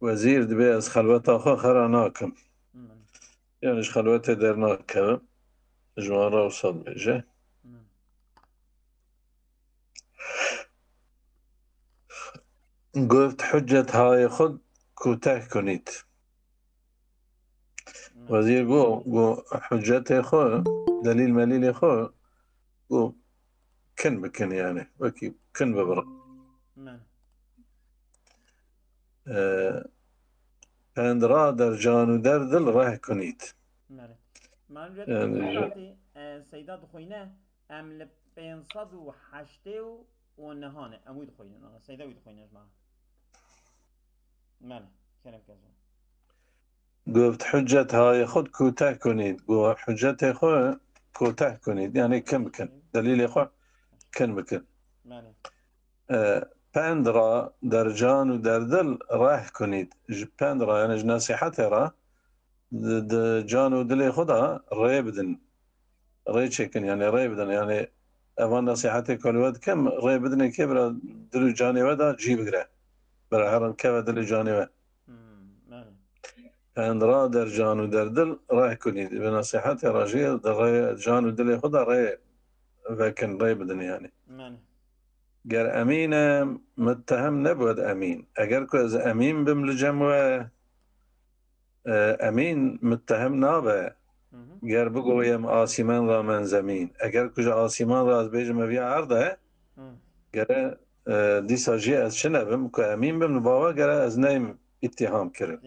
وزير دبي از خلوت آخا خرا ناكم يعني خلوت در ناكم جوارا وصد بيجي قلت حجة هاي خد كوتاه كنيت وزير قو حجته خو دليل مليل خو قو كن بكن يعني وكي كن ببرق عند را در جان و در دل راه کنید من جد سيدات خوينه ام ل 508 و نهانه امود خوينه سيدا ويد خوينه جماعه ماله كلام كذا قلت حجة هاي خود كوتاه کنید قو حجته خو كوتاه کنید يعني كن بكن دليل خو كن بكن ماله پند را در جان و در دل راه کنید پند را یعنی نصیحت را در جان و دل خدا ری بدن ری چکن یعنی ری بدن یعنی اوان نصیحت کلوات کم ری بدن که برای دل و جانی ودا جی بگره برای هران که و دل و جانی و پند را در جان و در دل راه کنید به نصیحت راجی در جان و دل خدا ری وکن ری بدن یعنی گر امین متهم نبود امین اگر که از امین بم لجمع امین متهم نابه گر بگویم آسیمان را من زمین اگر کجا آسیمان را از بیجم بیا عرضه گر دیسا جی از چه نبم که امین بم نباوه گر از نیم اتهام کرد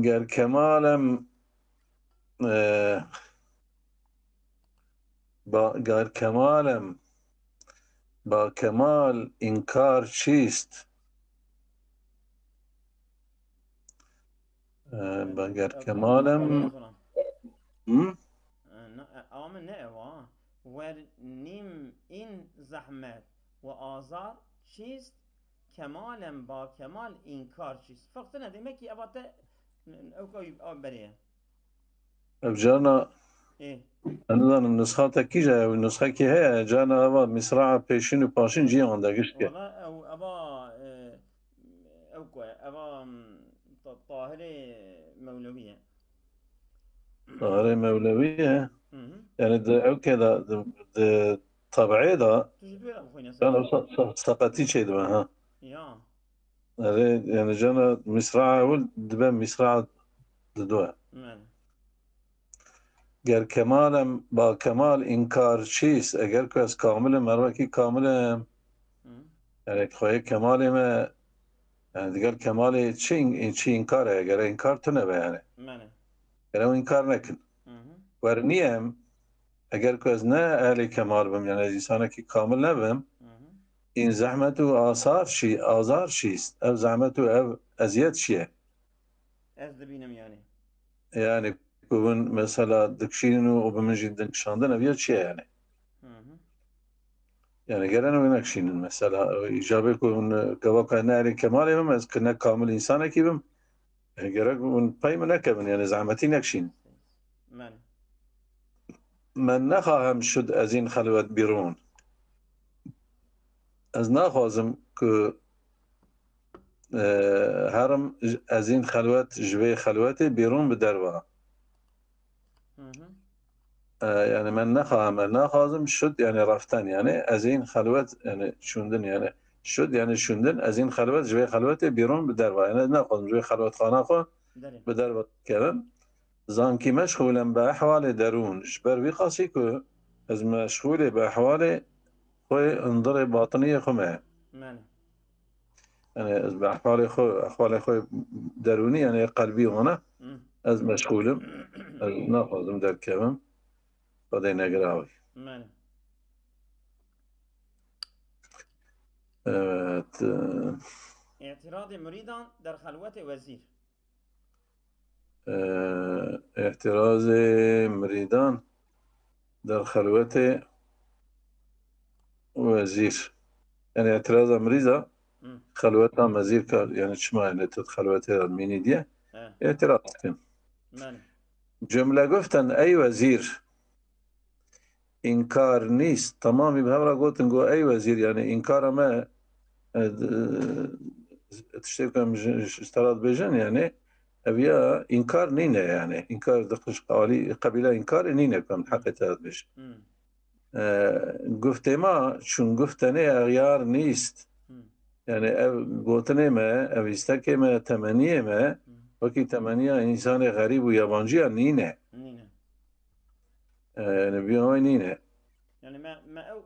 گر کمالم گر کمالم با کمال انکار چیست گر کمالم آمن نه ور نیم این زحمت و آزار چیست کمالم با کمال انکار چیست فقط نه demek ki avatta او بریه افجانا أنا النسخة تكيجا والنسخة كي هي جانا أبا مصراع بيشين وباشين جي عندك إيش كي؟ والله أو أبا أو كوي أبا طاهرة مولوية. طاهرة مولوية يعني ده أو كذا ده طبيعي ده أنا سقطي شيء ده ها. يا. يعني جانا مصراع أول دبا مصراع دوا. گر کمالم با کمال انکار چیست اگر که از کامل مروکی کاملم یعنی خواهی کمالم یعنی دیگر کمال چی انکاره اگر انکار تو نبه یعنی اگر انکار نکن ورنیم اگر که از نه اهل کمال بم یعنی انسانه که کامل نبم این زحمت و آزار چیست او زحمت و او اذیت چیه از دبینم یعنی بون مثلا دکشین و بمجید دکشاندن اویا چیه یعنی گرن و نکشین مثلا ایجابه که اون گواه که نه کمالی بم از که نه کامل انسانه کی بم گرن اون پایم نکبن یعنی زحمتی نکشین من نخواهم شد از این خلوت بیرون از نخواهم که هرم از این خلوت جوه خلوت بیرون بدروا يعني من نخواهم شد يعني رفتن يعني از این خلوت يعني شوندن يعني شد يعني شوندن از این خلوت جوی خلوت بیرون به دروا يعني نخواهم جوی خلوت خانه خو به دروا کردن زانکی مشغولم به احوال درون جبر وی خاصی که از مشغول به احوال خوی انظر باطنی خمه يعني از به احوال خوی درونی يعني قلبی وانا از مشغولم از نخواهم در کردم خدای نگراوی اعتراض مریدان در خلوت وزیر اعتراض مریدان در خلوت وزیر يعني اعتراض مريضة خلوتها وزير يعني شما يعني خلوتها الميني دي اعتراض كان جمله گفتن ای وزیر انکار نیست تمامی به همراه گوتن گو ای وزیر یعنی انکار ما تشتركم اشتراط بيجن يعني أبيا إنكار نينا يعني إنكار دقش قبيلة إنكار نينا كم حقيقة بيش قفتي ما شون قفتني أغيار نيست يعني قوتني ما أبيستكي ما تمانية ما وكي تمانية إنسان غريب ويابانجي نينا نبيا نينا يعني ما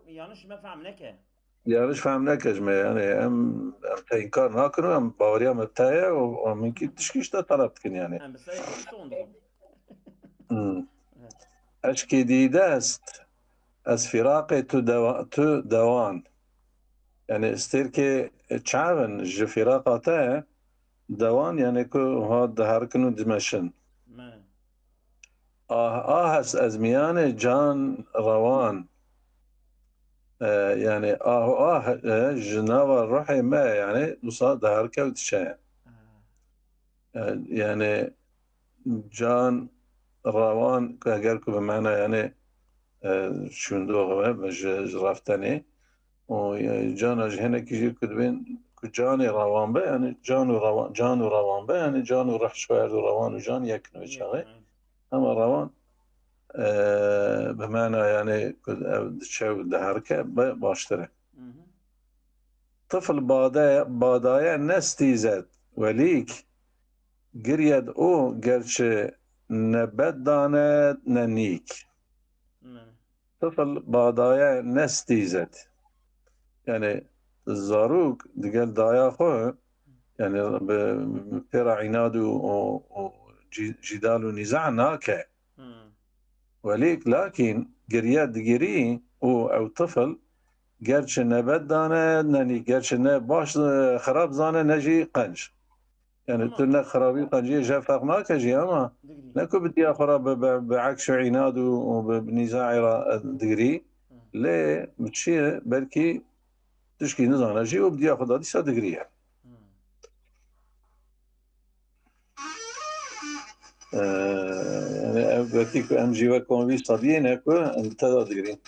يانش ما فهمناك yanlış fehmlekecme yani em inkar nakını em bavariya metaya o minki tişkişte talep dikin yani. Em bi serê xwe sondixin. Eşkî dîdest ez firaqê tu dewan. Yani istêrkê çavin ji firaqa te dewan yani ku ha diherkin û dimeşin. Ahes ez miyanê can rewan. يعني جناوة روحي ما يعني وصاد هركة وتشاء يعني جان روان كأجركم بمعنى يعني شوندوغ مش رفتني وجان هنا كيجي كتبين كجاني روان به يعني جان روان به يعني جان وروح شوية روان وجان يكنو شغي أما روان بمعنى يعني شو دهركة باشتري طفل بادايا نستيزت وليك قريد او قرش نبت دانت ننيك طفل بادايا نستيزت يعني الزاروك دقال دايا خو يعني بيرا عناد وجدال ونزاع ناكا وليك لكن قريد قري او طفل گرچه نبت دانه ننی گرچه نه باش خراب زانه نجی قنج يعني تو نه خرابی قنجی جا فرق ناکجی اما نکو بدی خراب بعكس عناد وبنزاع دقري ليه بتشي بلكي تشكي نزانه جي وبدي اخذ هذه سا دقري يعني بلكي ام جي وكون بي صديين هكو انت دقري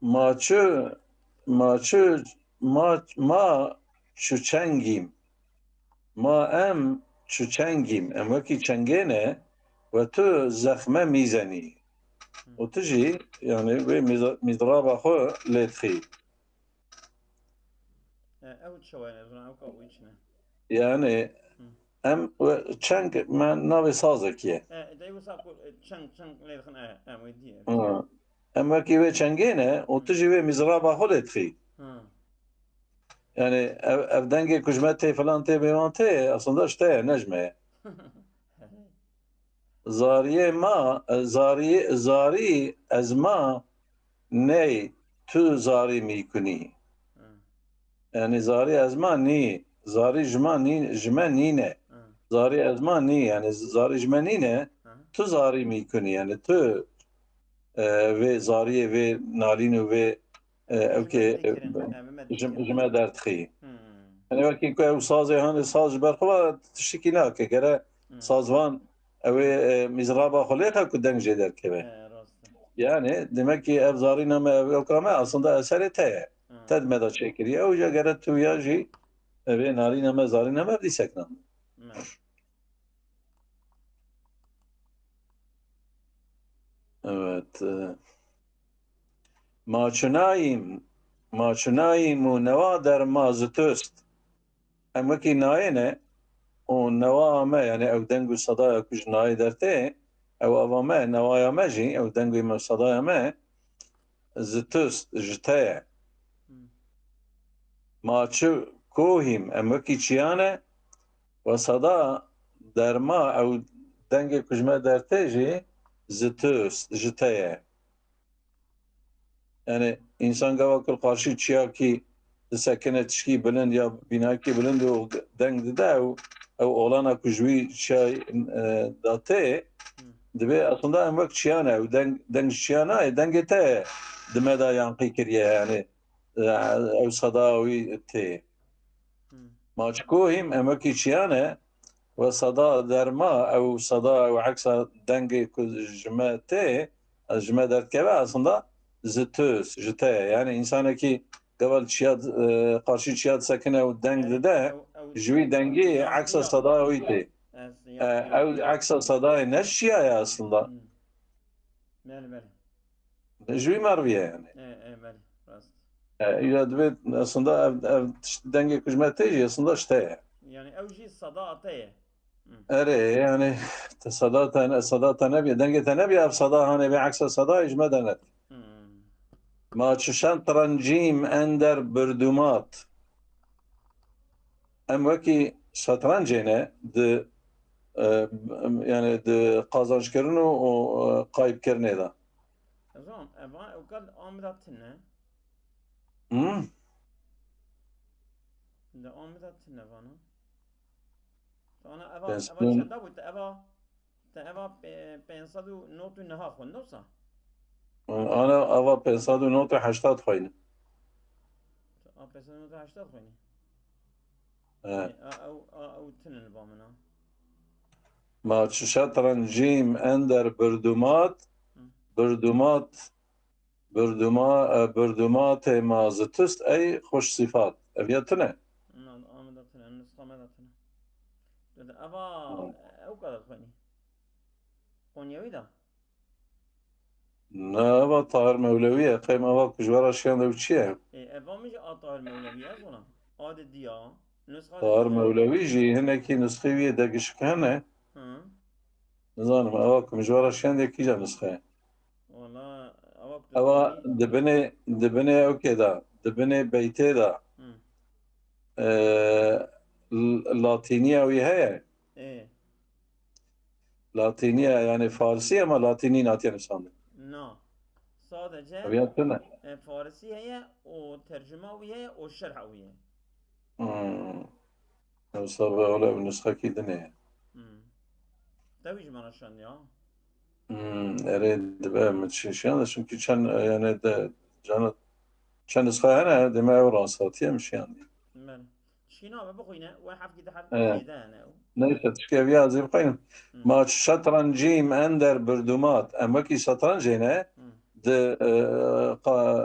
ما چوچنگیم ما ام چوچنگیم ام وکی چنگینه و تو زخمه میزنی و تجي يعني بمضراب خو لتخي يعني ام چنگ من ناوي سازكيه اما كي وي چنگينه و تجي وي مزرابا خودت خي يعني افدنگي كجمتي فلان تي بيوان تي اصلا شتي نجمه زاري ازما ني تو زاري ميكوني يعني زاري ازما ني زاري جما نينه زاري ازما ني يعني زاري جما نينه تو زاري ميكوني يعني تو ve zariye ve nalinu ve evke jime dertxi. Yani belki ku ev sazê hani saz berxwe tiştekî nake gere sazvan ew mizraba xwe lê ku deng jê derkeve. Yani demek ki ev zarîna me ev kame aslında eserê te ye. Te me da çêkiriye ew jê gere tu ya jî evê nalîna me zarîna me dîsek nam. Evet. Maçunayim u neva derma zıtöst. Em wekî nayêne û neva me yani ew deng û sedaya ku ji nayê dertê ew ava me nevaya me jî ew deng û me sedaya me zıtöst ji te ye. Maçı kohîm em wekî çiyane ve seda derma ew dengê ku ji me dertê jî zıtöst ji te ye. Yani insan gavakıl karşı çiya ki sekene tişki bilind ya binaki bilind o deng dide ev olana kujvi çay date dibe aslında emek çiyana ev deng çiyana dengete dimeda yankı kiriye yani ev sadawi te maçko him emek çiyana وصدا درما او صدا او عكس دنگ جماعته جماعة دركبه aslında zıtöz, jite yani insana ki قبل çiyad karşı çiyad sakine o dengde de jüvi dengi aksa sada oydu. Aksa sada ne şiya aslında. Jüvi marviye yani. Ya aslında denge kujmete aslında işte. Yani evji sada ateye. يعني صدا تنبي دنگ تنبي اف صدا هاني بعكس صدا اجمع دنت ما تشان ترنجيم اندر بردومات ام وكي شطرنجينه د يعني د قازانج كرنو و قايب كرني دا زين ابا وقال امدتنا ده امدتنا فانا انا ابا چنده بود ابا 509 نها خونده صح انا ابا 580 خوينه 580 خوينه او تنن بامنا ما شطرنجيم اندر بردومات ما زتست اي خوش صفات ابيتنا امدتنا النسخه مدتنا ابا او kadar خويني Konyavi da. Ne ava Tahir Mevleviye qeyma ava kujvara şiyan da uçiye. Eva mı Tahir Mevleviye zona? Adı diya. Tahir Mevlevi jî hinekî nusxeviye de gişkane. Nizanim ava kujvara şiyan de kîja nusxe. Valla ava dibine okê da dibine beytê da Latiniya wî heye. Latiniye yani Farsi ama Latini natiyanı No. Sadece Farsi heye o tercüme viye o şerh viye. Sabah öyle bir nüsha ki dine. Tabii bana şan ya. Evet de müthişen çünkü çen yani de canı çen nüsha hene deme evran satıymış yani. Ben. شينا بقوينا واحد كده حد زيدان نيشت شكيف يا زي بقين ما شطرنجيم اندر بردومات اما كي شطرنجينا د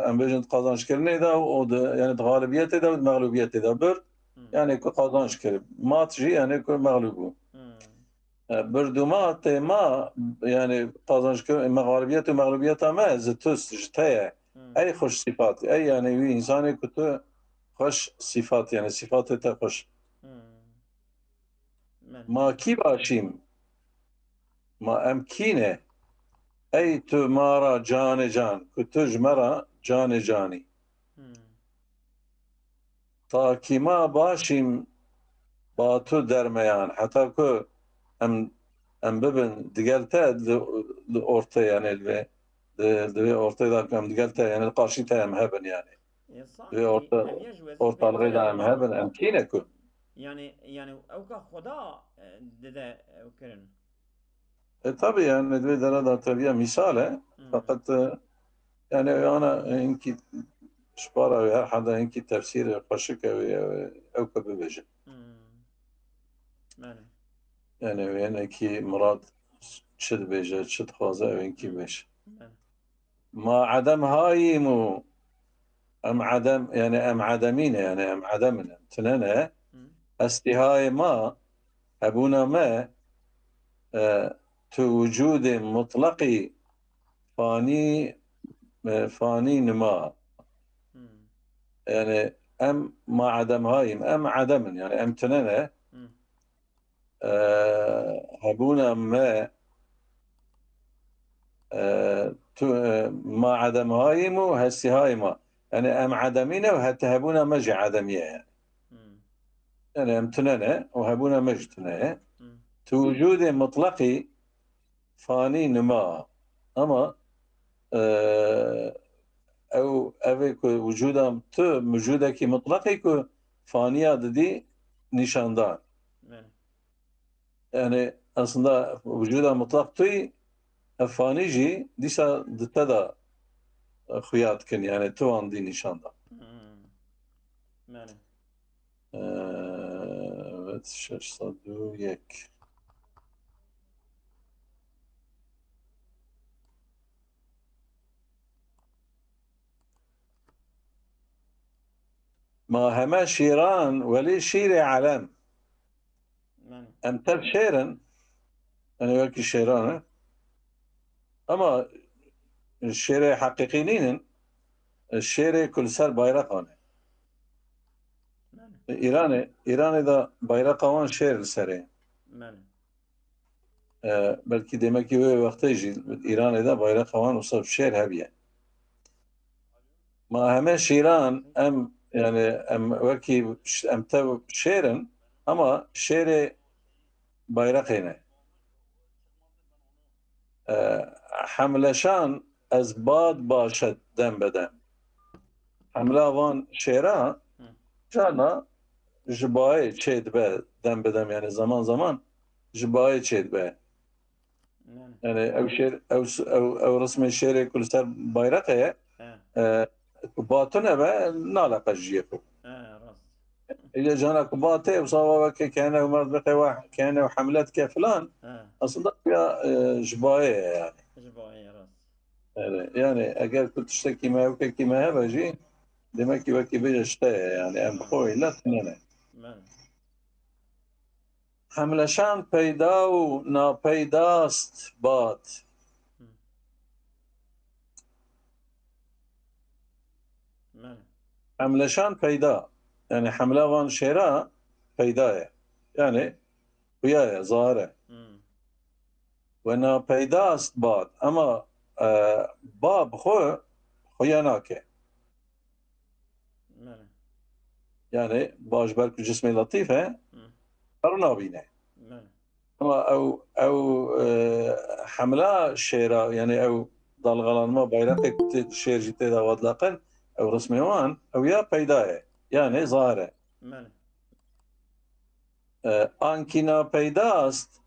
ام بيجن قازانش كرني دا و يعني غالبيته دا مغلوبيته دا بر يعني كو قازانش كر مات جي يعني كو مغلوبو بردومات ما يعني قازانش كر مغلوبيته ومغلوبيته ما زتوس جتايه اي خوش صفات اي يعني انسان كنت خوش صفات yani sıfatı da hoş. Ma ki başim ma emkine ey tu mara cane can kutuj mara cane cani ta kima başim batu dermeyan hatta ku em bibin digelte ortaya yani ve ortaya da digelte yani karşı tayem hebben yani ortalığı da hem emkine ku. Yani evka Xuda dede kırın. Tabii yani dve derada tabiye misale fakat yani ana inki şpara ve her hada inki tefsir kaşık evka bebeje. Yani ki murad çid beje çid xaza inki beş. Ma adam hayimu ام عدم يعني ام عدمين يعني ام عدمنا تنانا استهاي ما ابونا ما تو وجود مطلقي فاني نما يعني ام ما عدم هايم ام عدم يعني ام تنانا ابونا ما ما عدم هايم وهسي هاي ما يعني ام عدمينه وهتهبونا مج عدميه يعني يعني امتنانه وهبونا مجتنا توجود مطلقي فاني نما اما او اوك وجودم تو وجودك مطلقي كو فانيه دي نشاندان يعني aslında وجودها مطلق توي فانيجي ديسا دتدا خيات كن يعني تو عندي نشان ده. Evet, 601. ما همه شیران ولی شیر علم بله ام تب شیرن yani belki şehrane ama şehre hakikinin şehre külser bayrak anı. بله İran'da bayrak avan şehir seri. بله Belki demek ki o vakti İran'da bayrak avan usab şehir hebiye. Ma heme şiran em yani em belki em tav şehrin ama şehre bayrak yine. Hamleşan az bad başet dem bedem. Hamle avan şehra cana jibaye çedbe dem bedem yani zaman zaman jibaye çedbe. بله Yani ev şehir ev resmi şehre kulser bayrak ye batine ve nalaka jiye. راست إذا جانا كباتي وصار كان مرضى واحد كان وحملات كفلان أصلا يا جباية يعني جباية راست يعني أجل كنت تشتكي ما وكي ما بجي دمكي وكي بيجي اشتاي يعني أم بخوي لا تنينه بله حملشان پیدا و ناپیداست باد بله حملشان پیدا يعني حملة وان شراء پیداه يعني ويايا ظاهرة وناپیداست باد أما باب خوياناكي بله يعني باش بالك جسمي لطيفة قرنا بينا بله أما أو حملة شيرا يعني أو ضل غلان ما بيرقك شير جيتي دا ودلاقن أو رسمي وان أو يا بيداية يعني ظاهرة بله آنكينا بيداست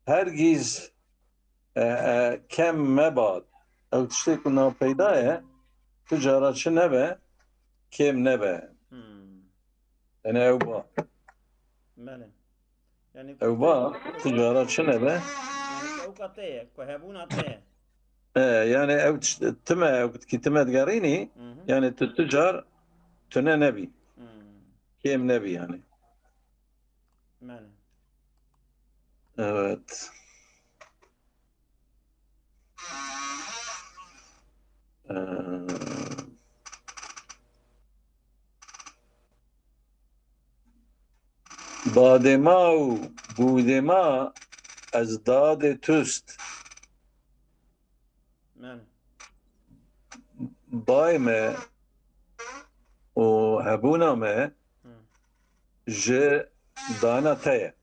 هرگيز كم مباد أو تشتي كنا بيداية تجارة نبه كم نبه يعني أو با بله يعني أو با تجارة نبه يعني كوكاتيه كهبوناتيه يعني أو تما أو كي تما تقاريني يعني تتجار تنا نبي كيم نبي يعني بله evet badema و بودما از داد توست بله بايمه و هبونامه ج دانا تيه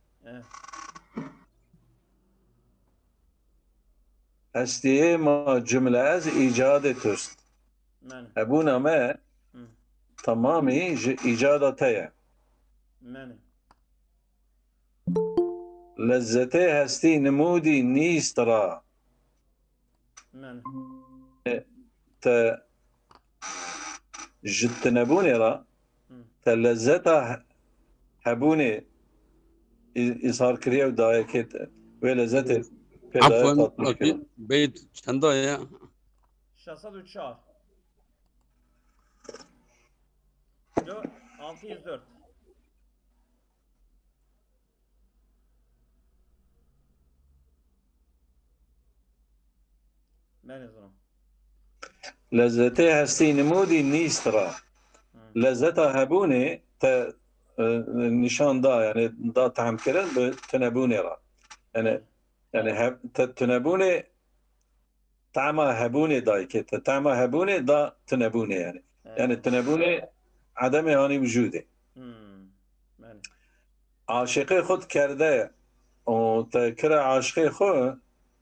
هستیه ما جمله از ایجاد توست بله هبونامه تمامی ایجاد تيه بله لذته هستی نمودی نیست را بله ت جتنبوني را تلذته هبوني إظهار كريه وداية كت ولذته عفوا اوكي بيت چنده يا 604 kilo 604 بله زنم لذته هستی نمودی نیست را لذته هبوني نشان دا يعني دا تعم كرن بتنبوني را يعني تنبوني تعمى هبوني داي كت تعمى هبوني دا تنبوني يعني تنبوني عدم يعني وجوده عاشقي خود کرده و تكره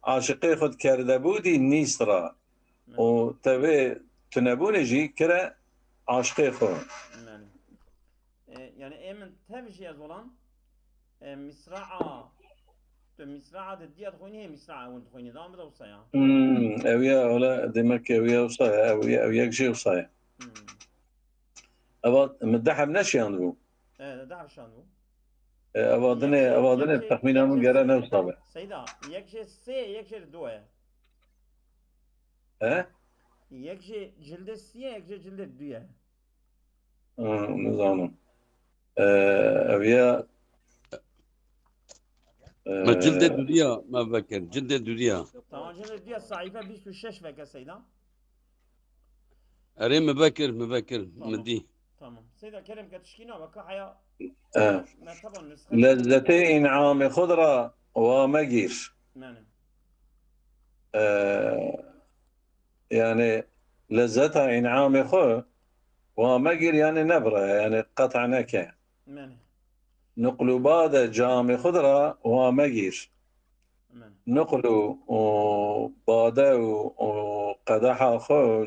عاشقي خود کرده بودي نیست را و تبي تنبوني جي كره عاشقي خو يعني ايمن تبجي ازولان مصرعة مصرعة الديات خويني هي مصرعة وانت خويني دام بدا وصايا اويا ولا دمك اويا وصايا اويا جي وصايا أبا مدحب نشيان بو دعب شانو أبادني تخمينا من قرأ نفس طبعا سيدا يكشي سي يكشي دوه يكشي جلد السي يكشي جلد الدوية نظام أبيا ما جلد الدنيا ما بكر جلد الدنيا طبعا جلد الدوية صعيبة 26 فكا سيدا أري مبكر مدي تمام سيدا كريم كتشكينا بكا حيا لذتي إنعام خضرة ومجير يعني لذتها إنعام خو ومجير يعني نبرة يعني قطع نكا نقلوا بعد جام خضرة ومجير نقلوا بعد وقدح خو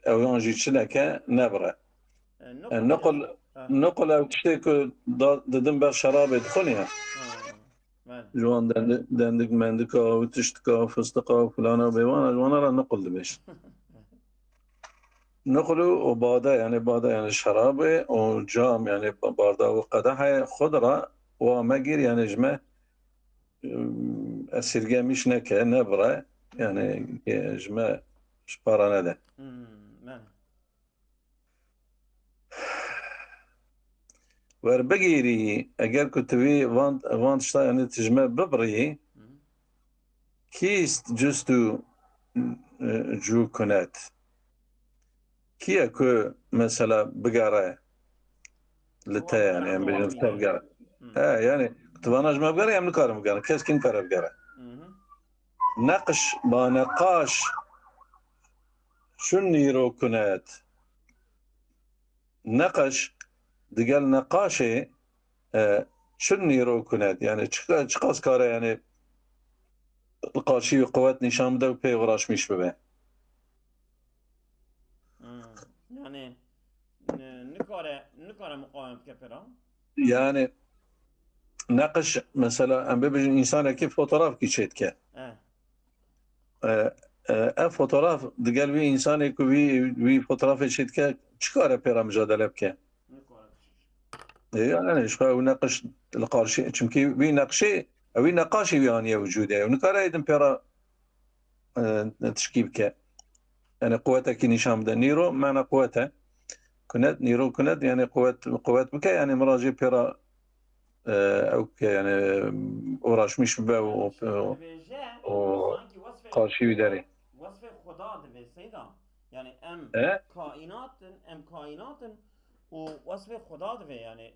أو ينجي شنكا نبرة نقل أو تشتكي ددن بر شراب دخلها جوان دندك مندكا وتشتكا فستقا وفلانا وبيوانا جوانا را نقل دبش نقلوا وبادا يعني شراب وجام يعني باردا وقدح خضرة ومجير يعني جمع السرقة مش نكا نبرة يعني جمع شبارا ندا وربقيري اگر كتبي وانت شتا يعني تجمع ببري كيست جستو جو كنات كي اكو مثلا بقرة لتا يعني بجنس بقرة يعني كتبانا جمع بقرة يعني نكارم بقرة كيس كين كارم بقرة نقش بنقاش شن يرو كنات نقش دقال نقاشي شن يرو كنات يعني چقاس كاره يعني القاشي وقوات نشان بده وبي وراش مش ببه يعني نكاره مقاوم كبيرا يعني نقش مثلا ام بيجي انسان كيف فوتوغراف كي شيت كه فوتوغراف دقال وي انسان كو وي فوتوغراف شيت كه چكاره بيرا مجادله بكه يعني شو ناقش القارشي چمكي وي نقشي او نقاشي يعني وجوده ونكاره يدن بيرا تشكيبك يعني قوته كي نشام ده نيرو معنى قوته كنت نيرو كنت يعني قوات بك يعني مراجي بيرا او يعني اوراش مش ببا قارشي وداري وصف خدا دبي سيدا يعني كائنات ووصف خدا دبي يعني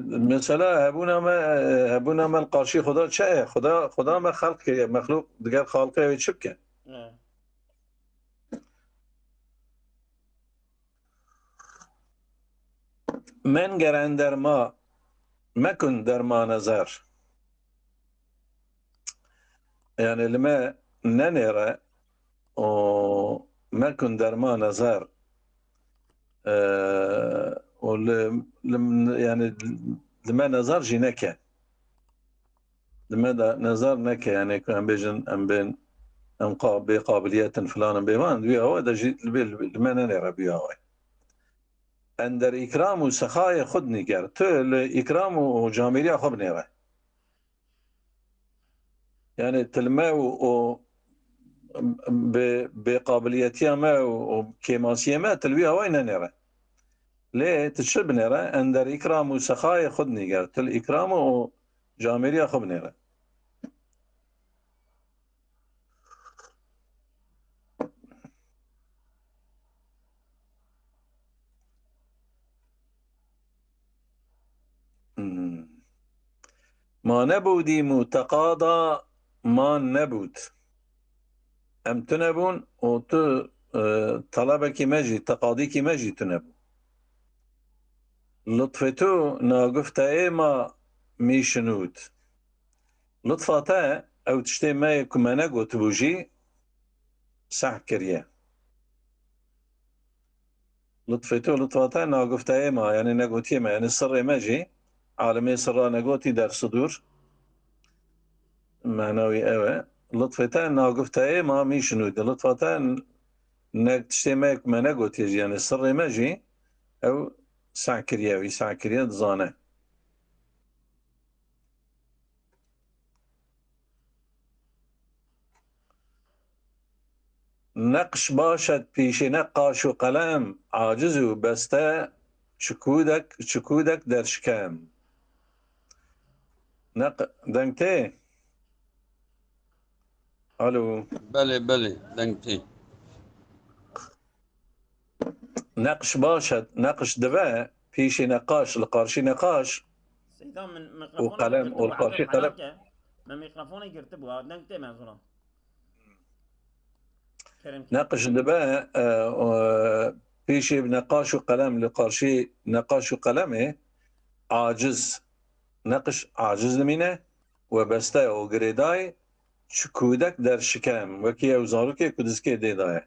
مثلا هبونا ما القارشي خدا چه خدا ما خلق مخلوق دیگر خالقه چبکه من گرن در ما مکن در ما نظر يعني لما ننرى ومكن در ما نظر يعني لما نظر جينك لما نظر نك يعني كان بيجن ام بين ام بقابليات فلان بيمان بيها هو ده لما نرى بيها هو اندر اكرام وسخاء خدني كر تل اكرام وجاميريا خب نرى يعني تلما بقابليتها ما وكيماسية ما تلويها وين نرى ليه تشب نرى اندر اكرام وسخاء خدني كر تل اكرام وجاميريا خب نرى ما نبودي متقاضى ما نبود ام تنبون و طلبك مجي تقاضيك مجي تنبو لطفتو ناقفت ايما ميشنود لطفتا او تشتي ما يكون مناقو تبوجي صح كريا لطفتا ناقفت ايما يعني ناقوتي ما يعني السر ماجي عالمي سر ناقوتي در صدور معنوي اوه لطفتان ناقفتها ما ميشنود لطفتان تشتي ما ناقوتي يعني السر ماجي او سعكرية وي سعكرية زانه نقش باشد پیش نقاش و قلم عاجز و بسته چکودک در شکم دنگته الو بله دنگتي نقش باشد نقش دبه پیش نقاش القارشي نقاش سيدا من وقلم والقارشي قلم من ميكروفوني يرتبوا دنگته منظورا نقش دبه پیش نقاش و قلم لقارشي نقاش و قلمه عاجز نقش عاجز نمینه و بسته و گریدای چکودک در شکم وکی او زاروکه کدسکه دیدایه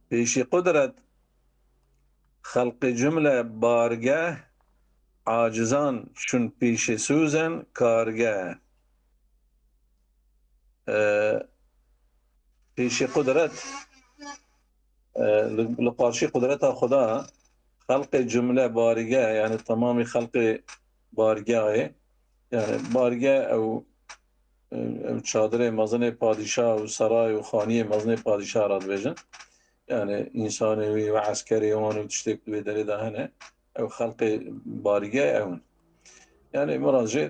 پیش قدرت خلق جمله بارگه عاجزان چون پیش سوزن کارگه پیش قدرت لقارشي قدرت خدا خلق جمله بارگه يعني تمام خلق بارگه يعني بارگه او چادر مزن پادشاه و سرای و خانی مزن پادشاه راد بجن يعني انساني و عسكري وانو تشتك بدري دهنه او خلق بارگه اون يعني مراجع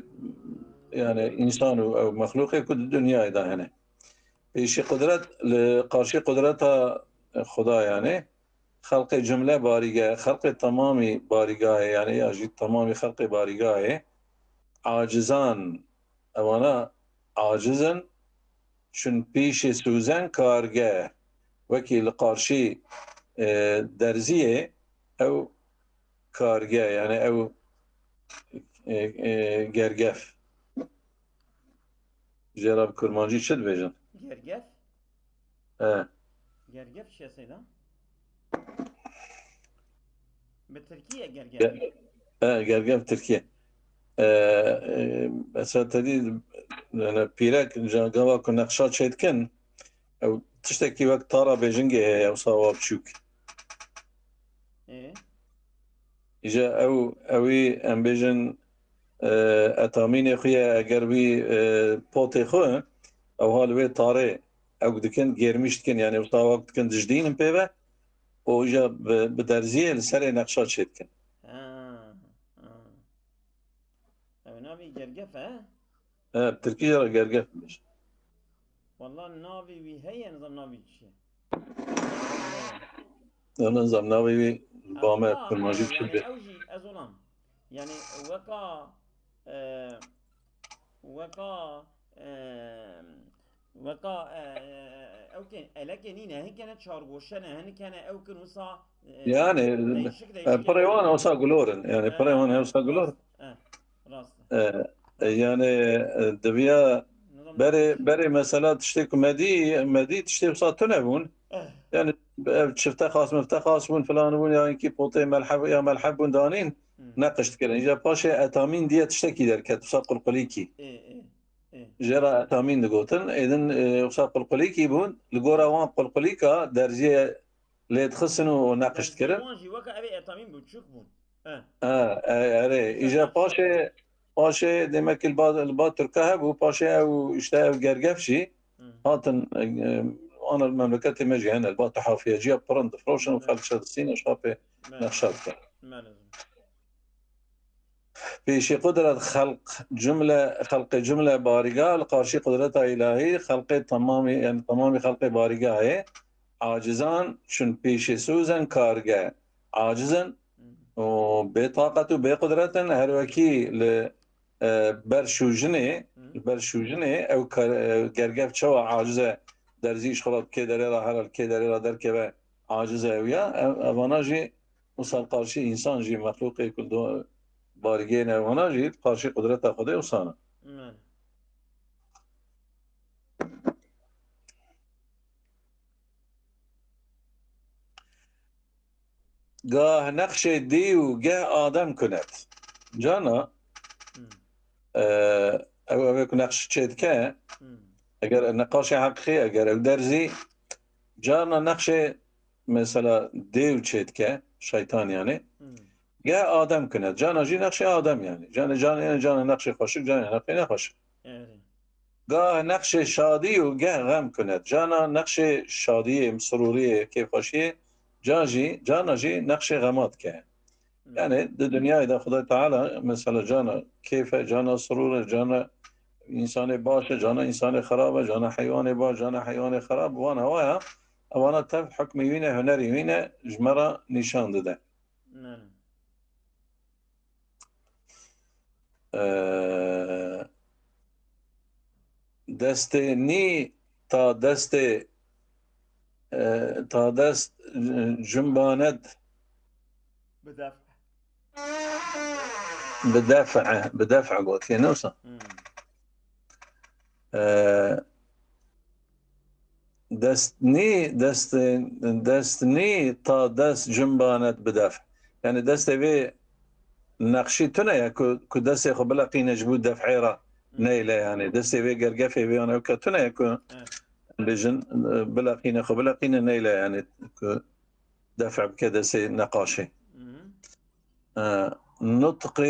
يعني انسان او مخلوق كل الدنيا دهنه پیش قدرت لقارشي قدرت خدا يعني خلق جمله بارگه خلق تمامی بارگه يعني اجي تمامی خلق بارگه عاجزان اوانا عاجزن چون پیش سوزن کارگه وكي لقارشي درزية او كارجة يعني او جرجف جراب كرمانجي شد بيجن جرجف جرجف شو سيدا بالتركية جرجف جرجف تركيا بس تدي انا بيراك جاوا كنا نقشات شيد كن او تشتكي وقت طارا بيجنجي او صواب شوك ايه اجا اوي ام بيجن اتامين خويا اگر بي بوتي خو او هالوي طاري او دكن جيرمشت كن يعني وقت كن جدين بيبه او اجا بدرزيه لسري نقشات شيد كن او نابي جرجف بتركيا جرجف مش والله النافي وي هي نظام نافي شيء نظام ناوي بامه كرمانجي يعني بشد اوجي ازولام يعني وكا اوكي لكن هنا هي كانت شاربوشنا هن كان اوكن وصا يعني بريوان اوسا قلورن يعني بريوان اوسا قلورن راست يعني دبيا بري مثلا تشتيك مدي تشتي بساطنا بون يعني شفته خاص مفتاح خاص بون فلان بون يعني كي بوطي ملحب يا ملحب بون دانين ناقشت كده جا باشا اتامين دي تشتكي در كت وساق قلقليكي جرا اتامين دغوتن اذن وساق قلقليكي بون لغورا وان قلقليكا درجه ليد خصنو ناقشت كده وانجي وكا ابي اتامين بوتشوك بون اري اجا باشا demek الباد تركها بو باشا او اشتاق جرجفشي هاتن انا المملكه مجي هنا الباد تحافيه جيب برند فروشن وخلق شدسين اشرافي نخشبك پیش قدرت خلق جمله بارگاه القارشي قدرت الهی خلق تمامی يعني تمامی خلق بارگاه عاجزان چون پیش سوزن کارگاه عاجزن و بطاقت و بقدرتن هر وکی برشوجنه او گرگف چوا عاجزه درزیش خلاب که داره را هر که داره را در که عاجزه اویا اوانا جی مثل قارشي انسان جی مخلوق کل دو بارگه نوانا جی قارشي قدرت خدا وسانه گاه نقش دی و گه آدم کند جانا او نقش چید که اگر نقاش حقیقی اگر او درزی جانا نقش مثلا دیو چید که شیطان یعنی گه آدم کنه جانا جی نقش آدم یعنی جان نقش خوشک جان نقش نخوشک گاه نقش شادی و گه غم کند جانا نقش شادی سروری که خوشی جانا جی نقش غمات که یعنی در دنیای دا خدای تعالی مثلا جانا کیف جانا سرور جانا انسان باشه جانا انسان خرابه جانا حیوان باشه جانا حیوان خراب وانا هوایا وانا تف حکمی وینه هنری وینه جمرا نشان داده دست نی تا دست جنباند بدفع قلت لي نوصل دستني تا دست جنباند بدفع يعني دست بي نقشي تنا يا كو دست خو بلاقي نجبود دفعي را نيله يعني دست بي قرقفي بي انا كتنا يكو لجن بلاقينا خو بلاقينا نيله يعني دفع بكذا سي نقاشي نطق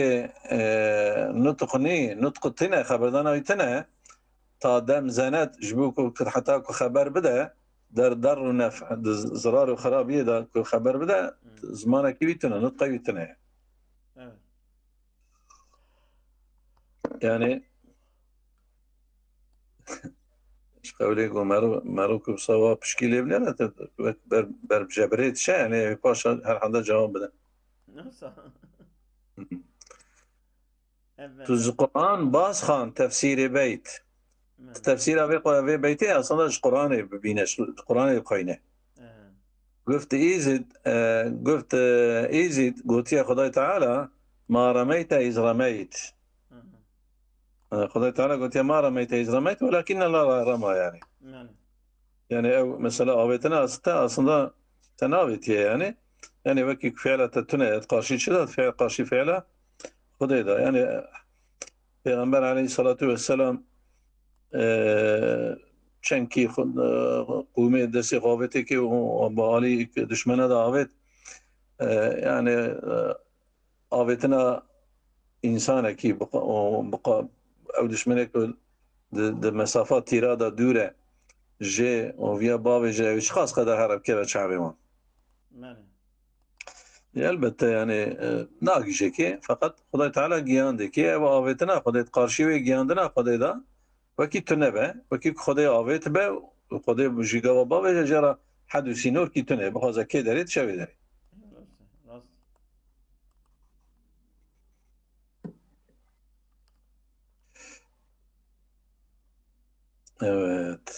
تنا خبردانا تنا تا دم زنت جبوك حتى خبر بدا در ونفع زرار وخرابيه دا خبر بدا زمانك بيتنا نطق بيتنا يعني ايش قولي يقول ماروك بصواب بشكيلي بلا بر بجبريت شا يعني باشا هل حدا جواب بدا توز القرآن باز خان تفسير بيت تفسير أبي بيتي أصلا القرآن ببينش القرآن بخينه قلت إيزيد قلت يا خداي تعالى ما رميت إذ رميت خداي تعالى قلت يا ما رميت إذ رميت ولكن الله رمى يعني مثلا أبيتنا أصلا تناويت يعني وكي فعلا تتنا قاشي شدت فعل قاشي فعلا خداي ده يعني پیغمبر عليه الصلاة والسلام چنکی قومی دستی قابطه که با حالی دشمنه دا آوید يعني آویتنا انسانه که بقا او دشمنه که ده مسافات تیرا دا دوره جه و ویا باوی جه وش خاص قدر حرب که بچه عبیمان البته يعني ناقشه که فقط خدای تعالی گیانده که و آویتنا خدای قارشی گیاندنا خدای دا وكي تنبه وكي خدای آویت به خدای جیگا و با جرا حد و سینور کی تنه بخوازه که دارید شوی دارید evet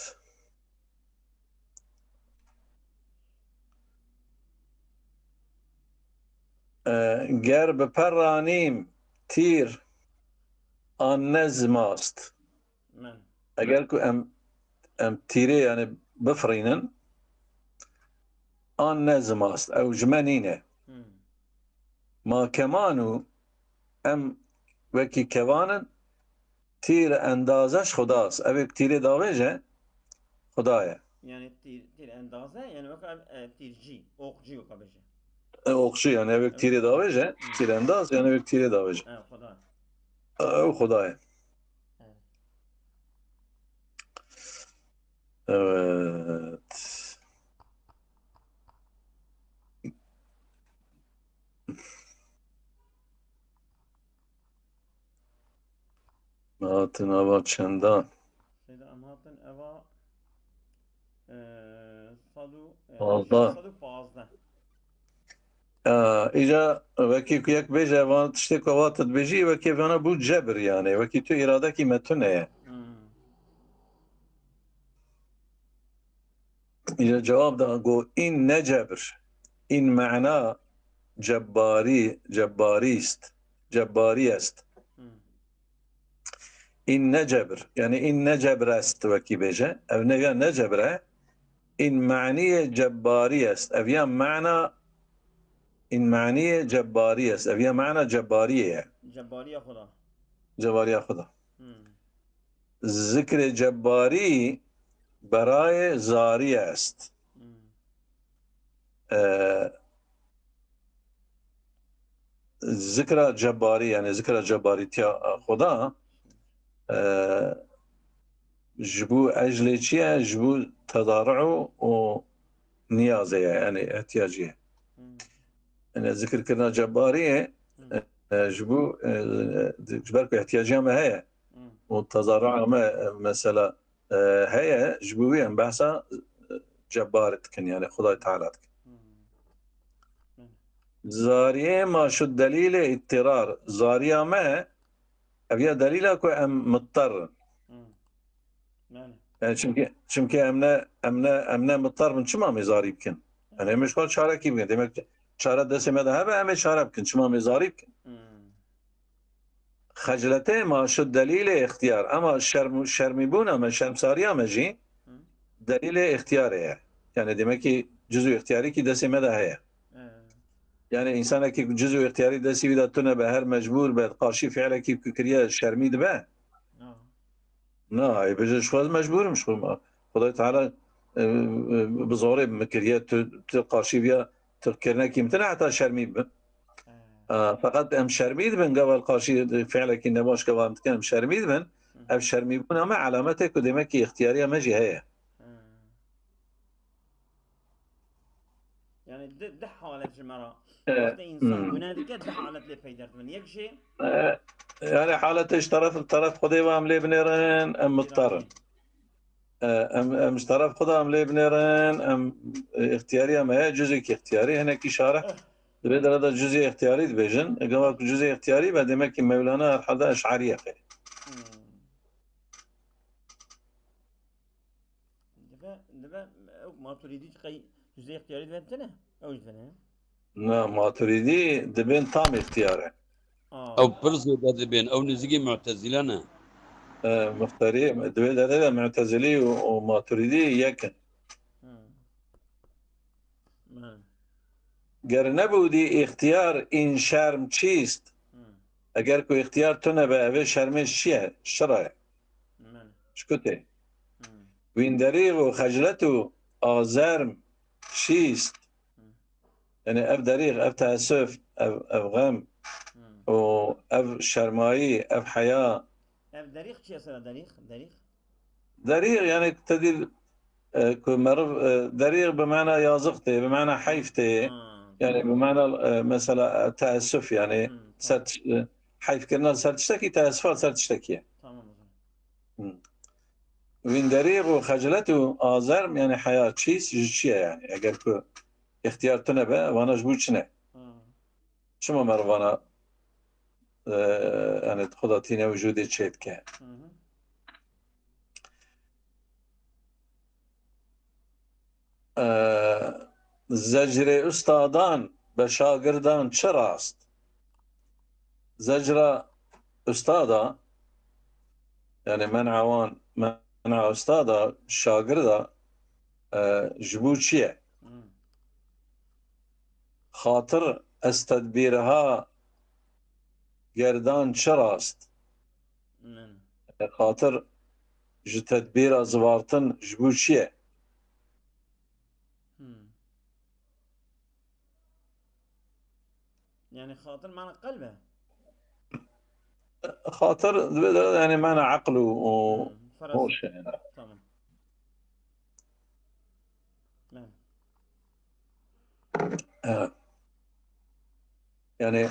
گر بپرانیم تیر آن نزماست اگر که ام تیره یعنی بفرینن آن نزماست او جمنینه ما کمانو ام وکی کوانن تیر اندازش خداست او تیر داویجه خدایه يعني تیر اندازه يعني وقت تیر جی اوقجی وقت بشه اوقجی يعني او تیر داویجه تیر انداز يعني او تیر داویجه خدا او خدایه evet Matın ava çendan Matın ava sadu fazla İca veki kuyak beje van tişte kavatı beji veki vana bu cebr yani veki tu iradaki metune إذا جواب ده أقول إن نجبر إن معناه جباري است إن نجبر يعني إن نجبر است وكي بيجا أو نجبره إن معنيه جباري است أبيا معنى إن معنيه جباري است أبيا معنى جبارية خدا ذكر جباري برای زاری است ذكرى جباري يعني ذكرى جباري تيا خدا جبو أجل شيء جبو تضارعه ونيازه يعني احتياجيه يعني ذكر كنا جبارية جبو جبرك احتياجيه ما هي وتضارعه ما مثلا هي جبوية بحثها جبارتك يعني خدا تعالى زاريه ما شو الدليل اضطرار زاريه ما ابي دليل اكو ام مضطر يعني çünkü emne مضطر من شما مزاري بكن يعني مش قال شاره كي بكن demek شاره دسمه ده هبه ام شاره بكن شما مزاري بكن خجلته ما شو الدليل اختيار اما شرميبون اما شرمساريه مجي دليل اختياره يعني demek ki جزء اختياري کی دسمه ده هي يعني إنسان كي جزء اختياري ده سيدا تنا بهر مجبور بعد قاشي فعله كي كريا شرميد به نا أي بجش خلاص مجبور مش خدای تعالى بزوره مكريا قاشي بيا تذكرنا كي متنا حتى شرميد به فقط ام شرميد بن قبل قاشي فعله كي نباش قبل متكلم شرميد بن ام شرميد بن ما علامته كدما كي اختياريه مجي هي يعني ده حالة جمرة وقت إنسان هنالك ده حالة اللي بيدرت من يكشي يعني حالتش طرف خدي وام لي بنيرن ام مضطر ام مش طرف خدا ام لي بنيرن ام اختياري ام هي جزء اختياري هنا كي شارح بيدر هذا جزء اختياري دبيجن قال جزء اختياري بعد ما كي مولانا حدا اشعريه خير دابا ما تريدي تقي جزء اختياري دابا او جفنا لا ما تريدي دبين طام اختياره او برزو دبين او نزقي معتزلنا مختاري دبين هذا معتزلي وما تريدي يكن گر نبودی اختیار این شرم چیست اگر کو اختیار تو نبه اوه شرمش چیه شرعه شکته وین دریغ و خجلت و آزرم چیست يعني اف دریغ اف تأسف اف غم و اف شرمایی اف حياة اف دریغ چی اصلا دریغ يعني تدير دریغ بمعنى يازقته بمعنى حيفته يعني بمعنى مثلا تأسف يعني حيف كنا صار تشتكي تأسفات صار تشتكي تمام وين دریغ و خجلته آزرم يعني حياة چیه يعني اگر که اختيار تنبه وانا جبوت شنه شما مروانا يعني خدا تينا وجودي تشيت كان زجر استادان به شاگردان چراست زجر استادا يعني منع استادا شاگردا جبوت چیه خاطر استدبیرها گردان چراست خاطر ج تدبیر زوارتن جبو چیه يعني خاطر معنى قلبه خاطر يعني معنى عقله وهوش يعني تمام يعني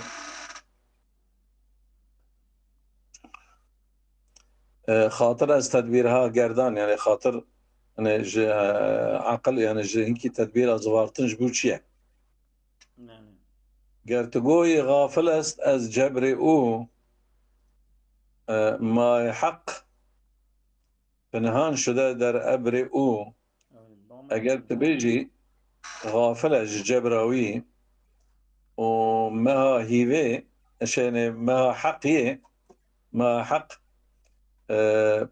خاطر از تدبیرها گردان يعني خاطر يعني عقل يعني هنكي تدبير ازوارتن جبو چیه گرتگوی غافل است از جبر او ما حق پنهان شده در ابر او اگر تبيجي غافل از جبراوی و ما هيوه عشان ما حقیه ما حق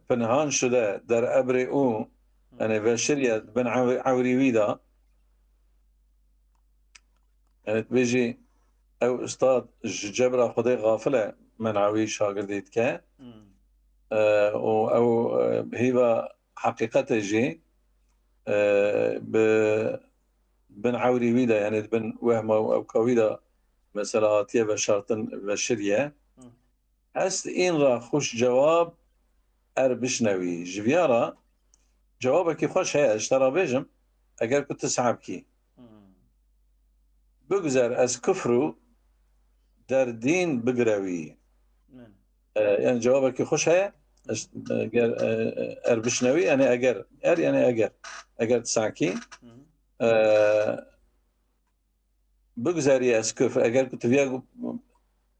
پنهان شده در ابر او يعني بشرية بن عوريويدا يعني تبيجي او استاذ جبرة خدي غافلة من عوي شاگرديت كان او هي حقيقته جي بن عوري ويدا يعني بن وهم أو كويدا مثلا تيبا شرطن بشرية هست إن را خوش جواب بشنوي جبيارا جوابك خوش هي اشترى بيجم أجر كنت سحبكي بگذر از كفرو در دين بقروي يعني جوابك خوش هي بشنوي يعني أجر يعني أجر تسعكي بگذاری از كفر اگر كنت فيها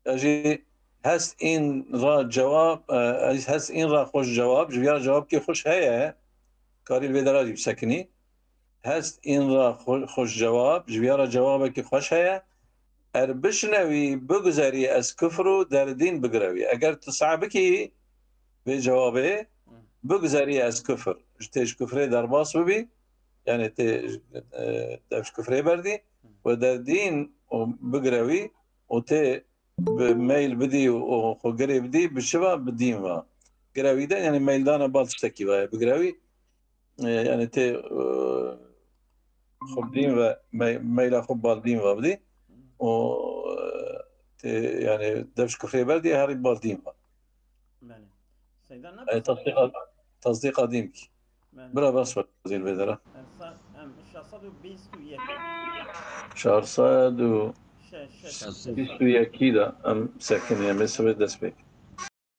اجي هست این را جواب هست این را خوش جواب جواب جواب که خوش هيا کاری الویدراجی بسکنی هست این را خوش جواب جواب که خوش هيا بشنوی بگذاری از كفر و در دین بگروی اگر تصعبکی به جوابه بگذاری از كفر تیش كفره در باس ببی يعني تفش كفري بردي ودا دين بقروي وتي بميل بدي وقري بدي بالشبا بدين ما قروي ده يعني ميل دانا بالشتكي بقروي يعني تي خب دين و ميل خب بالدين وبدي و يعني دفش كفري بردي هاري بالدين بله سيدنا تصديق قديمك برا بس وزير بدرة 421 421 ام ساكن يا مصر دسبك